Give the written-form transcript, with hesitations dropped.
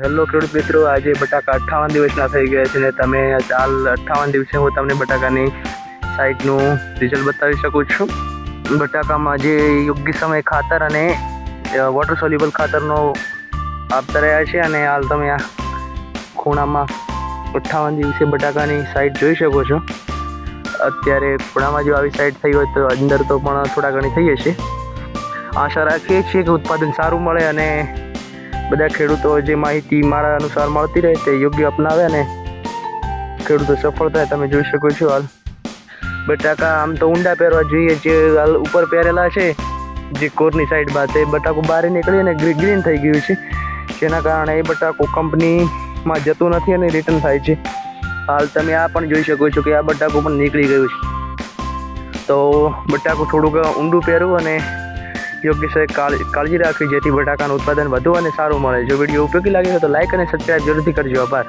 Hello ખેડૂત મિત્રો, આજે બટાકા 58 દિવસના થઈ ગયા છે ને તમે હાલ 58 દિવસે હું તમને બટાકાની સાઇઝનું રિઝલ્ટ બતાવી શકું છું. બટાકામાં જે યોગ્ય સમય ખાતર અને વોટર સોલ્યુબલ ખાતરનો આપતા રહ્યા છે અને હાલ તમે આ ખૂણામાં 58 દિવસે બટાકાની સાઇઝ જોઈ શકો છો. અત્યારે ખૂણામાં જો આવી સાઇઝ થઈ હોય તો અંદર તો પણ થોડા ઘણી થઈ હશે. આશા રાખીએ છીએ કે ઉત્પાદન સારું મળે અને બધા ખેડૂતો જે માહિતી મારા અનુસાર મળતી રહે તે યોગ્ય અપનાવે અને ખેડૂતો સફળ થાય. તમે જોઈ શકો છો હાલ બટાકા આમ તો ઊંડા પહેરવા જોઈએ, જે હાલ ઉપર પહેરેલા છે જે કોરની સાઈડમાં તે બટાકું બહાર નીકળી અને ગ્રીન થઈ ગયું છે, જેના કારણે એ બટાકું કંપનીમાં જતું નથી અને રિટર્ન થાય છે. હાલ તમે આ પણ જોઈ શકો છો કે આ બટાકું પણ નીકળી ગયું છે. તો બટાકું થોડુંક ઊંડું પહેરવું અને યોગ્ય કાળજી રાખવી જેથી બટાકાનું ઉત્પાદન વધુ અને સારું મળે. જો વિડીયો ઉપયોગી લાગે તો લાઈક અને સબસ્ક્રાઈબ જરૂરથી કરજો. આભાર.